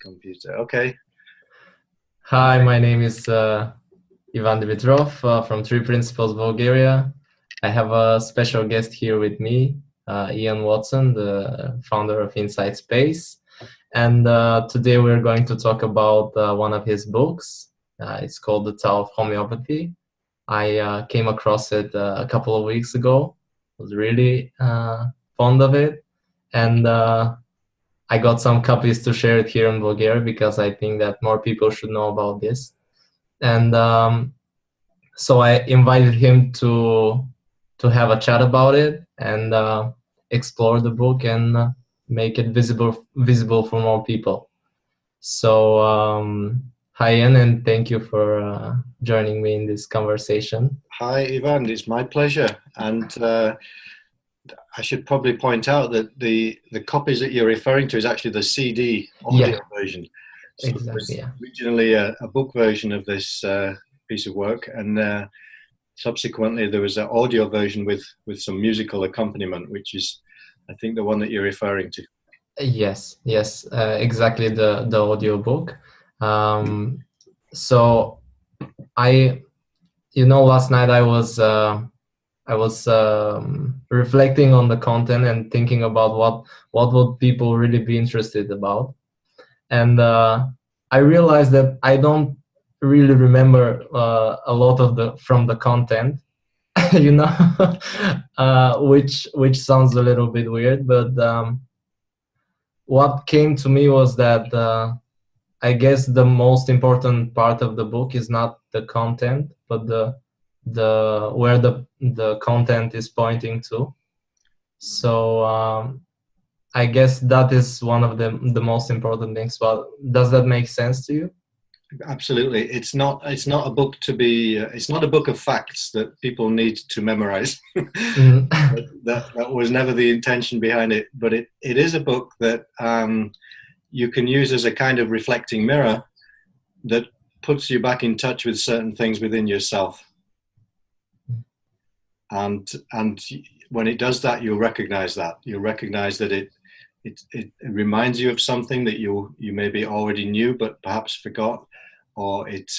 Computer. Okay. Hi, my name is Ivan Dimitrov from Three Principles, Bulgaria. I have a special guest here with me, Iън Уотсън, the founder of Inside Space. And today we're going to talk about one of his books. It's called The Tao of Homeopathy. I came across it a couple of weeks ago. I was really fond of it. And I got some copies to share it here in Bulgaria because I think that more people should know about this. And so I invited him to have a chat about it and explore the book and make it visible for more people. So hi Ian, and thank you for joining me in this conversation. Hi Ivan, it's my pleasure. And I should probably point out that the copies that you're referring to is actually the CD audio version. So exactly. it was originally a book version of this piece of work, and subsequently there was an audio version with some musical accompaniment, which is, I think, the one that you're referring to. Yes, exactly, the audio book. So last night I was reflecting on the content and thinking about what would people really be interested about, and I realized that I don't really remember a lot of from the content, which sounds a little bit weird, but what came to me was that I guess the most important part of the book is not the content, but where the content is pointing to. So I guess that is one of the most important things. Well, does that make sense to you? Absolutely. It's not a book to be. It's not a book of facts that people need to memorize. that was never the intention behind it. But it is a book that you can use as a kind of reflecting mirror that puts you back in touch with certain things within yourself. And when it does that, you'll recognize that. You'll recognize that it reminds you of something that you maybe already knew but perhaps forgot, or it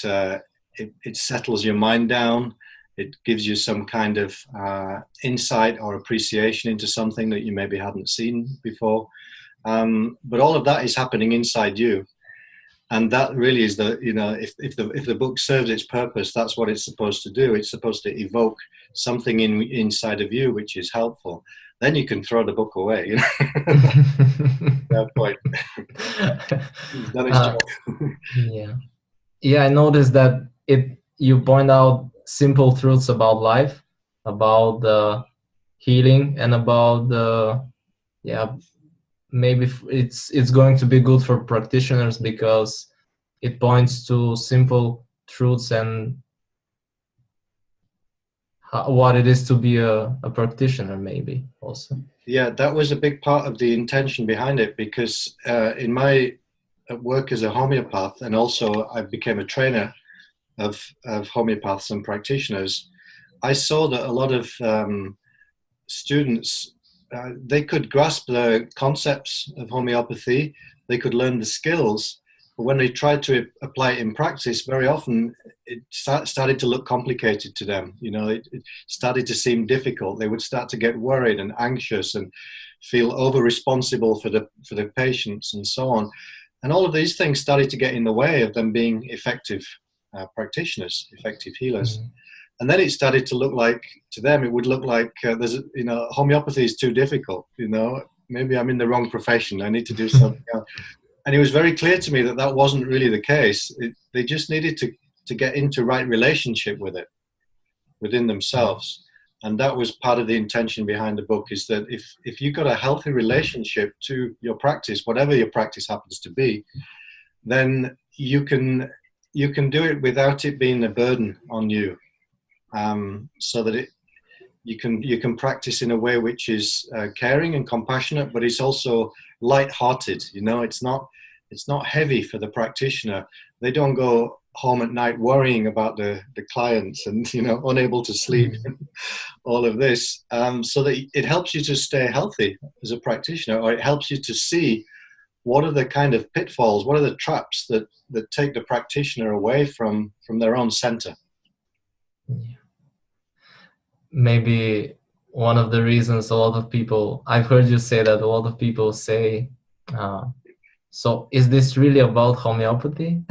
settles your mind down. It gives you some kind of insight or appreciation into something that you maybe hadn't seen before. But all of that is happening inside you. And that really is if the book serves its purpose, that's what it's supposed to do. It's supposed to evoke something inside of you which is helpful. Then you can throw the book away. That point. He's done his job. Yeah, I noticed that you point out simple truths about life, about the healing, and about maybe it's going to be good for practitioners because it points to simple truths and what it is to be a practitioner, maybe also. Yeah, that was a big part of the intention behind it, because in my work as a homeopath, and also I became a trainer of homeopaths and practitioners, I saw that a lot of students, they could grasp the concepts of homeopathy, they could learn the skills, but when they tried to apply it in practice, very often it started to look complicated to them. It started to seem difficult. They would start to get worried and anxious and feel over-responsible for the patients and so on. And all of these things started to get in the way of them being effective practitioners, effective healers. And then it started to look like, to them, it would look like homeopathy is too difficult. Maybe I'm in the wrong profession. I need to do something else. And it was very clear to me that that wasn't really the case. They just needed to get into right relationship with it within themselves. And that was part of the intention behind the book, is that if you've got a healthy relationship to your practice, whatever your practice happens to be, then you can do it without it being a burden on you. So that you can practice in a way which is caring and compassionate, but it's also light-hearted. It's not heavy for the practitioner. They don't go home at night worrying about the clients and unable to sleep, all of this. So that it helps you to stay healthy as a practitioner, or it helps you to see what are the kind of pitfalls, what are the traps that take the practitioner away from their own center? Yeah. Maybe one of the reasons a lot of people, I've heard you say that a lot of people say, so is this really about homeopathy?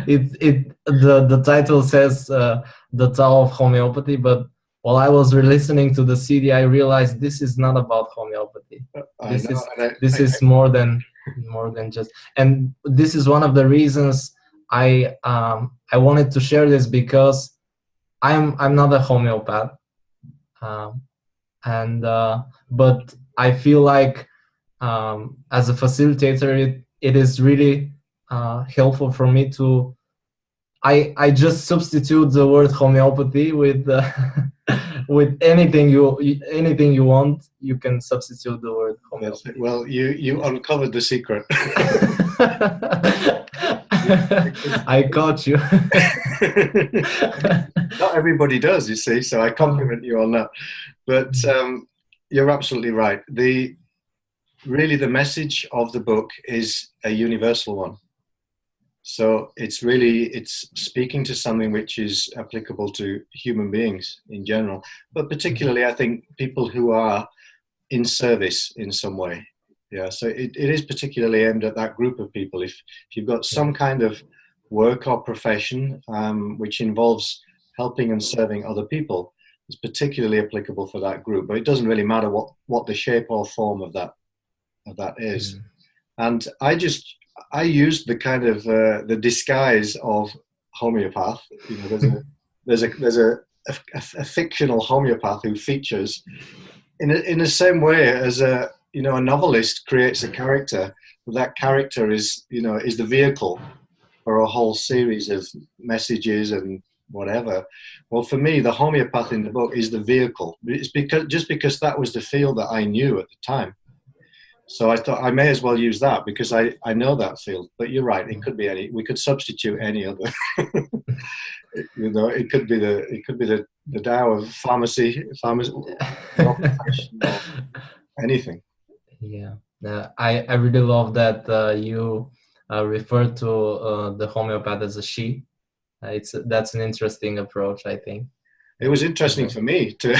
The title says the Tao of Homeopathy, but while I was listening to the CD, I realized this is not about homeopathy. This is more than just. And this is one of the reasons I wanted to share this, because I'm not a homeopath, but I feel like as a facilitator, it is really helpful for me to. I just substitute the word homeopathy with with anything you want. You can substitute the word homeopathy. Well, you uncovered the secret. I caught you. Not everybody does, you see, so I compliment you on that. But you're absolutely right. Really the message of the book is a universal one. So it's speaking to something which is applicable to human beings in general, but particularly I think people who are in service in some way. Yeah, so it is particularly aimed at that group of people. If you've got some kind of work or profession which involves helping and serving other people, it's particularly applicable for that group. But it doesn't really matter what the shape or form of that is. And I used the kind of the disguise of homeopath. You know, there's a fictional homeopath who features in the same way as a novelist creates a character. That character is the vehicle for a whole series of messages and whatever. Well, for me, the homeopath in the book is the vehicle. It's because that was the field that I knew at the time. So I thought I may as well use that because I know that field. But you're right; it could be we could substitute any other. It could be the Tao of pharmacy, anything. Yeah, I really love that you refer to the homeopath as a she. That's an interesting approach, I think. It was interesting for me to,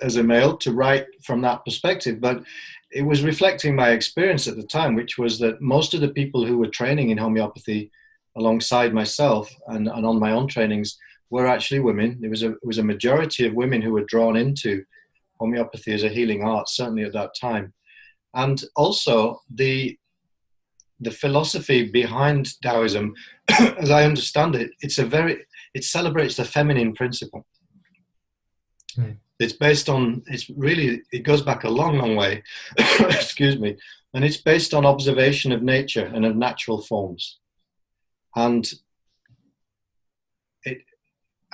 as a male, to write from that perspective, but it was reflecting my experience at the time, which was that most of the people who were training in homeopathy alongside myself and on my own trainings were actually women. There was a majority of women who were drawn into homeopathy as a healing art, certainly at that time. And also the philosophy behind Taoism, as I understand it, it celebrates the feminine principle. It's based on, it goes back a long, long way, excuse me, and it's based on observation of nature and of natural forms. And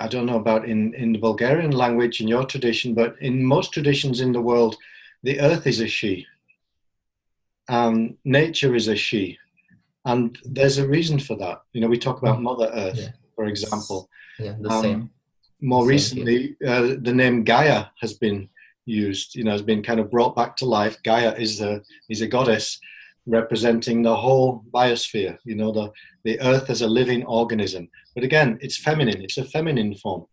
I don't know about in the Bulgarian language, in your tradition, but in most traditions in the world, the earth is a she. Nature is a she. And there's a reason for that. We talk about Mother Earth, for example. Yeah, the same. More recently, the name Gaia has been used, has been kind of brought back to life. Gaia is a goddess representing the whole biosphere, the earth as a living organism. But again, it's feminine, it's a feminine form.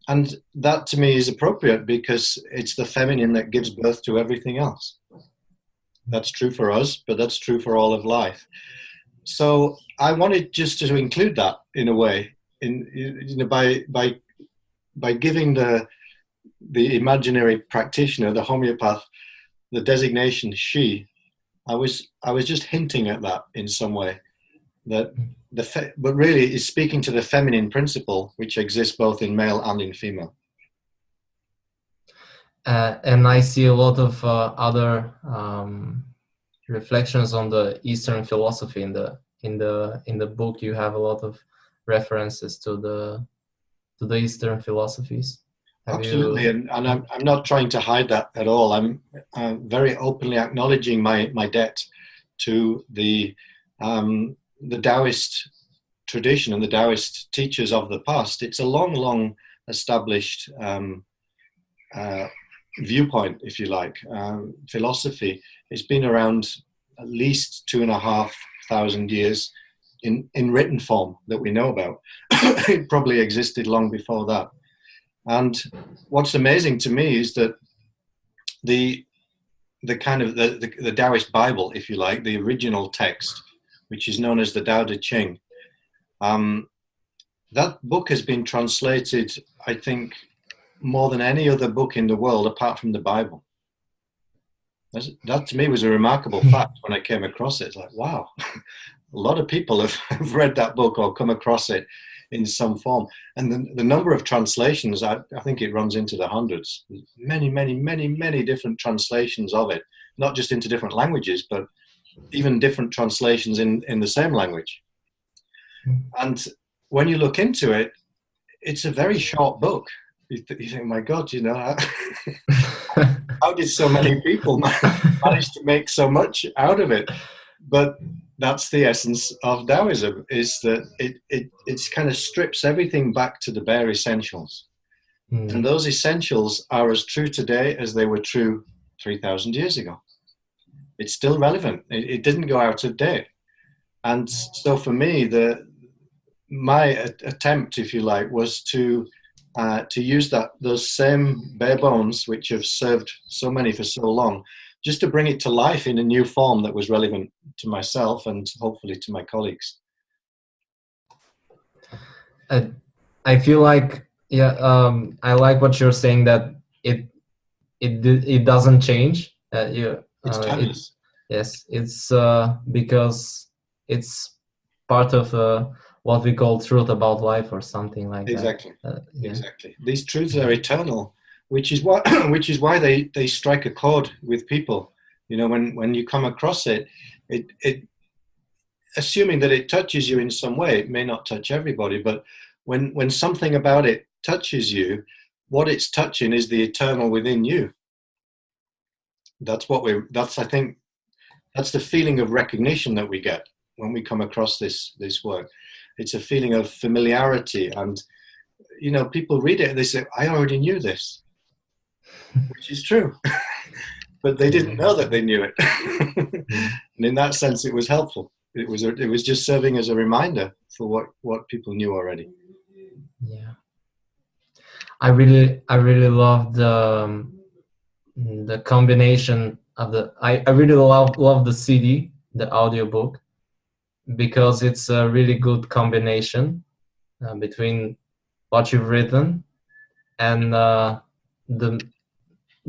And that to me is appropriate because it's the feminine that gives birth to everything else. That's true for us, but that's true for all of life. So I wanted just to include that in a way, by giving the imaginary practitioner, the homeopath, the designation she. I was just hinting at that in some way, but really it's speaking to the feminine principle which exists both in male and in female. And I see a lot of other reflections on the Eastern philosophy in the book. You have a lot of references to the Eastern philosophies. Absolutely, and I'm not trying to hide that at all. I'm very openly acknowledging my debt to the Taoist tradition and the Taoist teachers of the past. It's a long established viewpoint, if you like, philosophy. It's been around at least 2,500 years in written form that we know about. It probably existed long before that. And what's amazing to me is that the kind of the Taoist Bible, if you like, the original text, which is known as the Tao Te Ching, that book has been translated, I think, more than any other book in the world apart from the Bible. That to me was a remarkable fact when I came across it. It's like, wow, a lot of people have read that book or come across it in some form. And the number of translations, I think it runs into the hundreds. Many, many, many, many different translations of it, not just into different languages, but even different translations in the same language. And when you look into it, it's a very short book. You think, my God, you know, how did so many people manage to make so much out of it? But that's the essence of Taoism, is that it's kind of strips everything back to the bare essentials. And those essentials are as true today as they were true 3,000 years ago. It's still relevant. It didn't go out of date. And so for me, my attempt, if you like, was to use those same bare bones, which have served so many for so long, just to bring it to life in a new form that was relevant to myself and hopefully to my colleagues. I feel like, I like what you're saying, that it doesn't change. It's timeless. Yes, it's because it's part of what we call truth about life or something like exactly. that. Exactly. These truths are eternal, which is why they strike a chord with people. You know, when you come across it, assuming that it touches you in some way, it may not touch everybody, but when something about it touches you, what it's touching is the eternal within you. I think that's the feeling of recognition that we get when we come across this work. It's a feeling of familiarity, and you know, people read it and they say, I already knew this, which is true. But they didn't know that they knew it. And in that sense, it was helpful. It was just serving as a reminder for what people knew already. Yeah, I really love the combination of I really love the CD, the audiobook, because it's a really good combination between what you've written and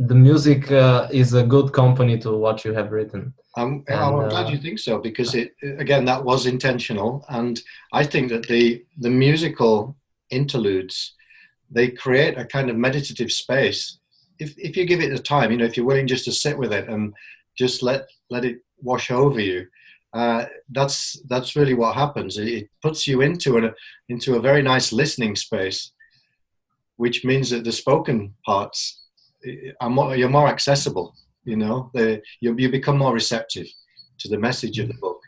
the music is a good company to what you have written. I'm glad you think so, because again, that was intentional, and I think that the musical interludes, they create a kind of meditative space. If you give it the time, you know, if you're willing just to sit with it and just let it wash over you, that's really what happens. It puts you into a very nice listening space, which means that the spoken parts you're more accessible. You know, you become more receptive to the message of the book.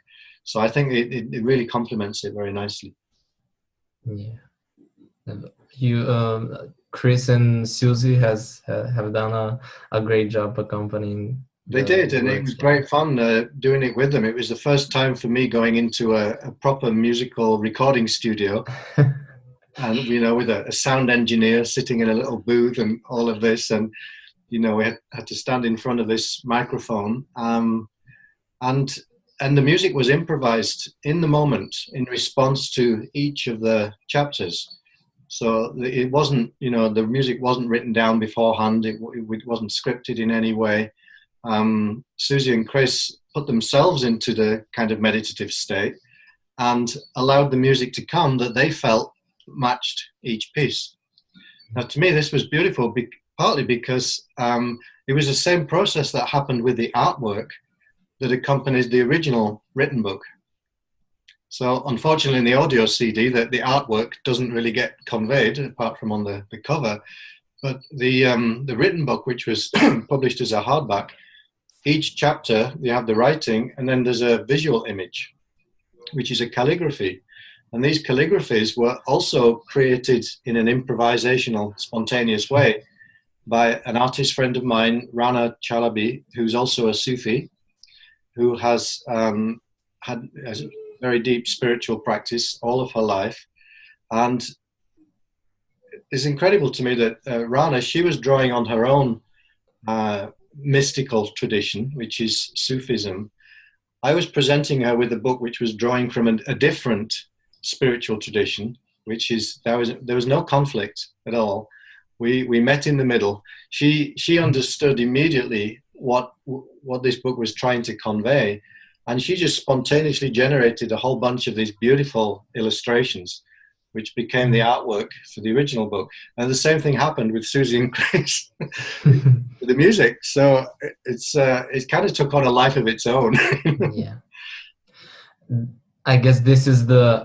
So I think it really complements it very nicely. Yeah, you, Chris and Susie have done a great job accompanying. They did, and it was great fun doing it with them. It was the first time for me going into a proper musical recording studio, and you know, with a sound engineer sitting in a little booth and all of this, and you know, we had to stand in front of this microphone, and the music was improvised in the moment in response to each of the chapters. So it wasn't, you know, the music wasn't written down beforehand. It wasn't scripted in any way. Susie and Chris put themselves into the kind of meditative state and allowed the music to come that they felt matched each piece. Now, to me, this was beautiful, partly because it was the same process that happened with the artwork that accompanies the original written book. So unfortunately in the audio CD, the artwork doesn't really get conveyed apart from on the cover, but the written book, which was published as a hardback, each chapter you have the writing, and then there's a visual image, which is a calligraphy. And these calligraphies were also created in an improvisational, spontaneous way by an artist friend of mine, Rana Chalabi, who's also a Sufi, who has had a very deep spiritual practice all of her life. And it's incredible to me that Rana, she was drawing on her own mystical tradition, which is Sufism. I was presenting her with a book which was drawing from a different spiritual tradition, which is, there was no conflict at all. We met in the middle. She understood immediately what this book was trying to convey, and she just spontaneously generated a whole bunch of these beautiful illustrations, which became the artwork for the original book. And the same thing happened with Susie and Chris, with the music. So it kind of took on a life of its own. Yeah. I guess this is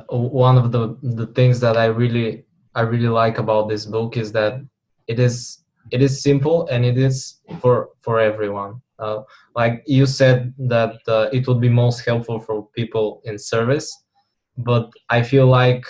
one of the things that I really like about this book, is that it is simple and it is for everyone. Like you said that it would be most helpful for people in service, but I feel like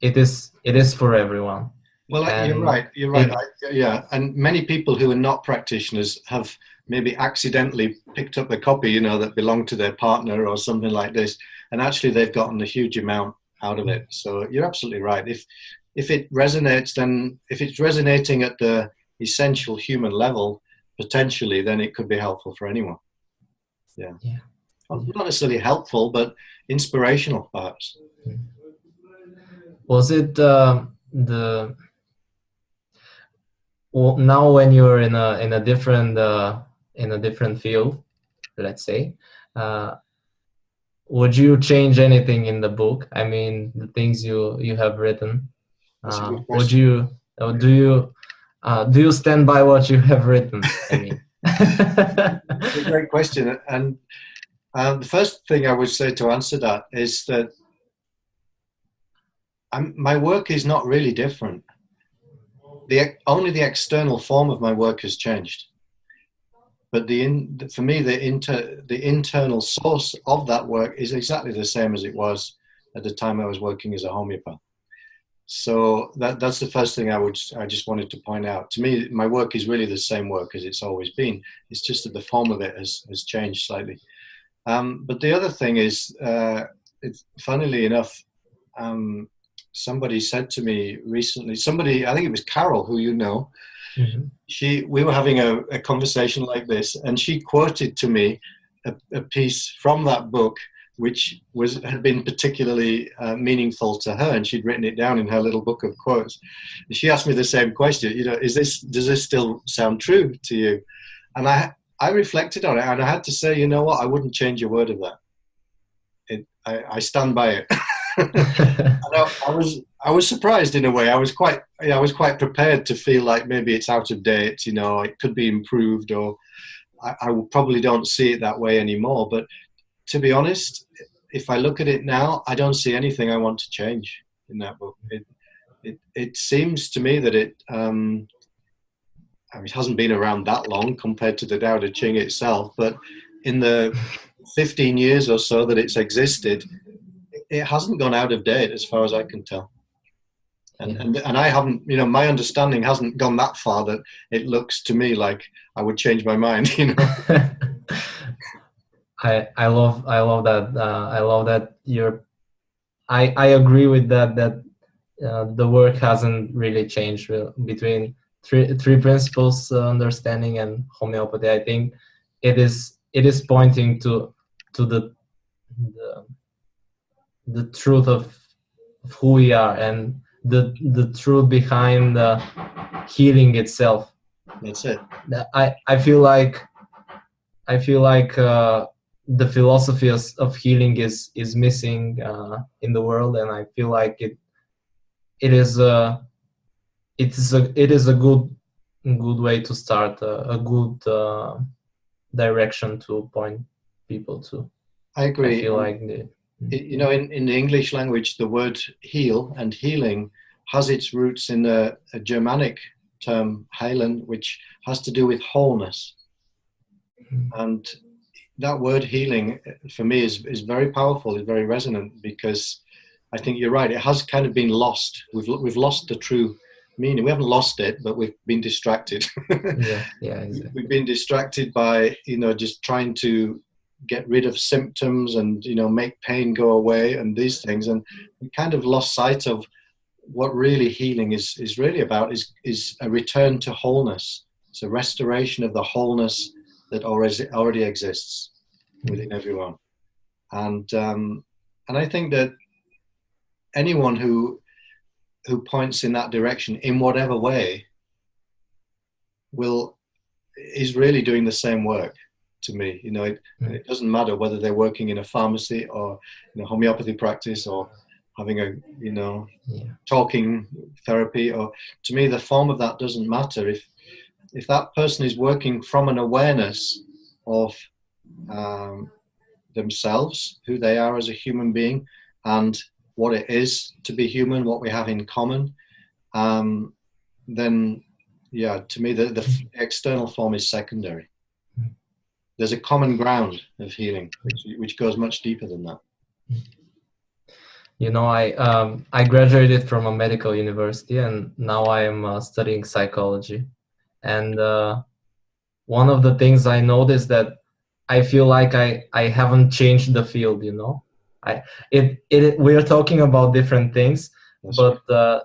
it is for everyone. Well, you're right. Yeah, and many people who are not practitioners have maybe accidentally picked up a copy, that belonged to their partner or something like this, and actually they've gotten a huge amount out of it. So you're absolutely right. If it resonates, then if it's resonating at the essential human level, potentially, then it could be helpful for anyone. Yeah. Not necessarily helpful, but inspirational, perhaps. Was it well, now when you're in a different field, let's say, would you change anything in the book? I mean, the things you have written. Would you do you stand by what you have written? I mean, it's a great question, and the first thing I would say to answer that is that my work is not really different. Only the external form of my work has changed, but for me the internal source of that work is exactly the same as it was at the time I was working as a homeopath. So that's the first thing I just wanted to point out. To me, my work is really the same work as it's always been. It's just that the form of it has changed slightly. But the other thing is, funnily enough, somebody said to me recently, I think it was Carol, who you know, we were having a conversation like this, and she quoted to me a piece from that book, which had been particularly meaningful to her, and she'd written it down in her little book of quotes. And she asked me the same question, does this still sound true to you? And I reflected on it, and I had to say, you know what, I wouldn't change a word of that. I stand by it. I was surprised in a way. I was quite prepared to feel like maybe it's out of date, it could be improved, or I probably don't see it that way anymore. But to be honest, if I look at it now, I don't see anything I want to change in that book. It seems to me that it hasn't been around that long compared to the Tao Te Ching itself, but in the 15 years or so that it's existed, it hasn't gone out of date as far as I can tell. And I haven't, my understanding hasn't gone that far that it looks to me like I would change my mind, I love that. I love that I agree with that the work hasn't really changed between three principles understanding and homeopathy. I think it is pointing to the truth of who we are and the truth behind the healing itself. That's it. I feel like the philosophy of healing is missing in the world, and I feel like it is a good way to start, a good direction to point people to. I agree. I feel like in the English language, the word heal and healing has its roots in a Germanic term, heilen, which has to do with wholeness. And that word healing, for me, is very powerful, is very resonant, because I think you're right, it has kind of been lost. We've lost the true meaning. We haven't lost it, but we've been distracted. Yeah, exactly. We've been distracted by, just trying to get rid of symptoms and, make pain go away and these things. And we kind of lost sight of what really healing is really about, is a return to wholeness. It's a restoration of the wholeness that already exists within everyone. And I think that anyone who points in that direction in whatever way is really doing the same work to me. It doesn't matter whether they're working in a pharmacy or in a homeopathy practice or having a talking therapy, or to me the form of that doesn't matter. If that person is working from an awareness of themselves, who they are as a human being, and what it is to be human, what we have in common, then to me the external form is secondary. There's a common ground of healing which goes much deeper than that. I graduated from a medical university, and now I am studying psychology. And one of the things I noticed that I feel like I haven't changed the field. We are talking about different things, That's but right.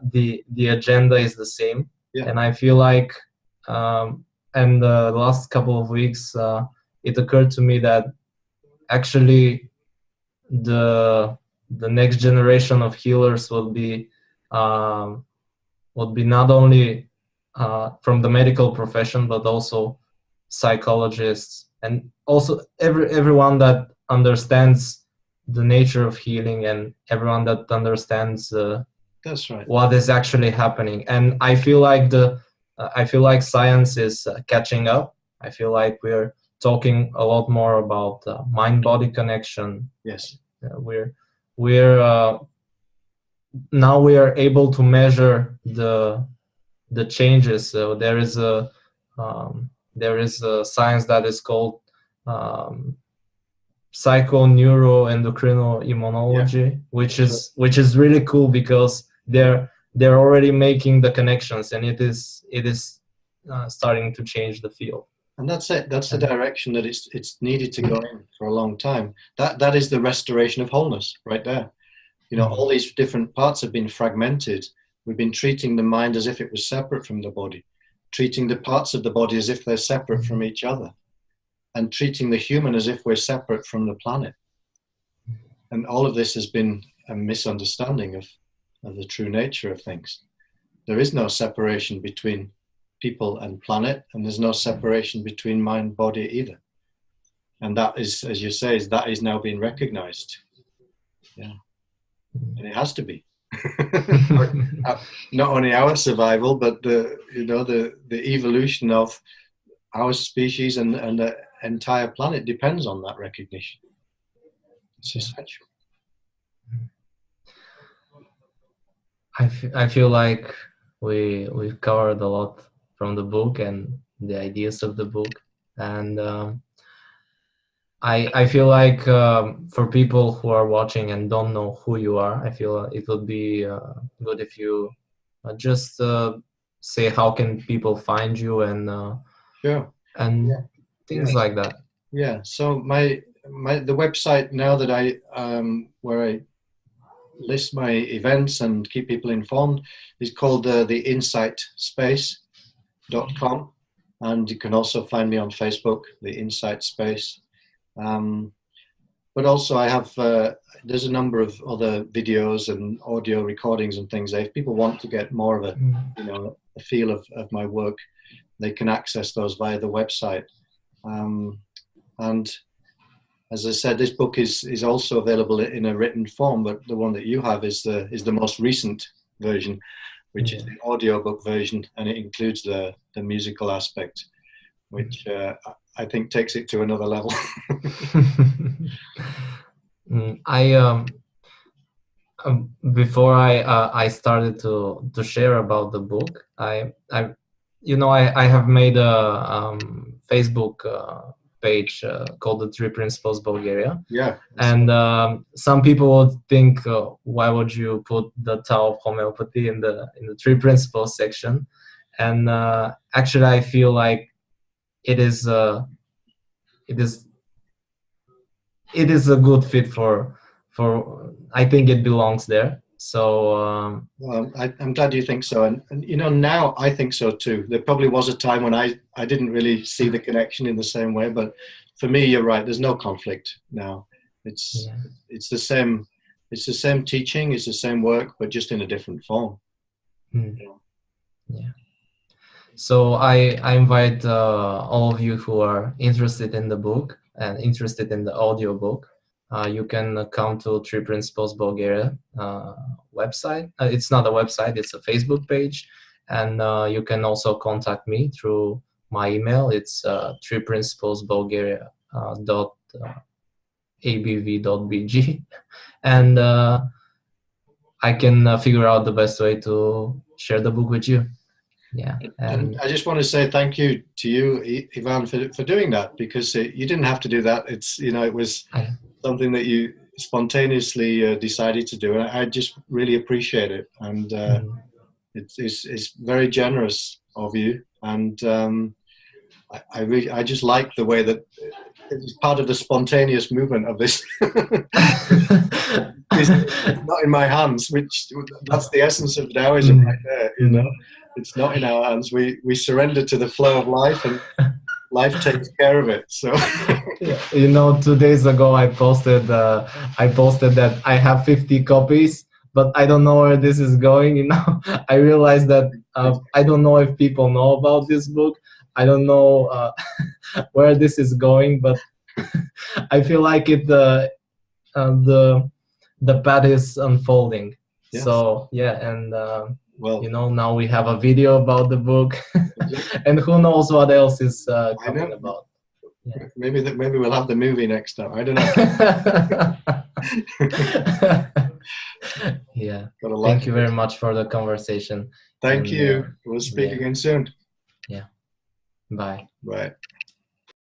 the agenda is the same. Yeah. And I feel like in the last couple of weeks, it occurred to me that actually the next generation of healers will be not only from the medical profession, but also psychologists, and also everyone that understands the nature of healing, and everyone that understands That's right. what is actually happening. And I feel like science is catching up. I feel like we're talking a lot more about mind-body connection. Yes. We're now we are able to measure the changes. So there is a science that is called psychoneuroendocrinoimmunology, which is really cool, because they're already making the connections, and it is starting to change the field. And that's it. That's the direction that it's needed to go in for a long time. That is the restoration of wholeness right there. All these different parts have been fragmented. We've been treating the mind as if it was separate from the body, treating the parts of the body as if they're separate from each other, and treating the human as if we're separate from the planet. And all of this has been a misunderstanding of the true nature of things. There is no separation between people and planet, and there's no separation between mind, body either. And that is, as you say, that is now being recognized. Yeah. And it has to be. Not only our survival, but the evolution of our species and the entire planet depends on that recognition. It's essential. I feel like we've covered a lot from the book and the ideas of the book, and I feel like for people who are watching and don't know who you are, I feel it would be good if you just say how can people find you, and Sure. And things like that. Yeah. So the website now that where I list my events and keep people informed is called the insightspace.com, and you can also find me on Facebook, the Insight Space. But also I have there's a number of other videos and audio recordings and things. If people want to get more of a a feel of my work, they can access those via the website. And as I said, this book is also available in a written form, but the one that you have is the most recent version, which is the audiobook version, and it includes the musical aspect, which I think takes it to another level. Before I started to share about the book, I have made a Facebook page called the Three Principles Bulgaria. Yeah. And some people would think, why would you put the Tao of Homeopathy in the Three Principles section? And actually, I feel like it is a good fit for. I think it belongs there. So well, I'm glad you think so, and you know, now I think so too. There probably was a time when I didn't really see the connection in the same way, but for me, you're right. There's no conflict now. It's the same. It's the same teaching. It's the same work, but just in a different form. Yeah. So I invite all of you who are interested in the book and interested in the audio book. You can come to Three Principles Bulgaria website. It's not a website, it's a Facebook page. And you can also contact me through my email. It's threeprinciplesbulgaria.abv.bg. And I can figure out the best way to share the book with you. Yeah. And I just want to say thank you to you, Ivan, for doing that, because you didn't have to do that. It's, you know, it was something that you spontaneously decided to do, and I just really appreciate it. And it's very generous of you, and I just like the way that it's part of the spontaneous movement of this. It's not in my hands, which that's the essence of Taoism right there. You know, it's not in our hands. We surrender to the flow of life, and life takes care of it. So, you know, 2 days ago I posted that I have 50 copies, but I don't know where this is going. You know, I realized that I don't know if people know about this book. I don't know where this is going, but I feel like the path is unfolding. Yes. So yeah, and well, you know, now we have a video about the book, and who knows what else is coming about. Yeah. Maybe we'll have the movie next time. I don't know. Yeah. Thank you very much for the conversation. Thank you. We'll speak again soon. Yeah. Bye. Bye.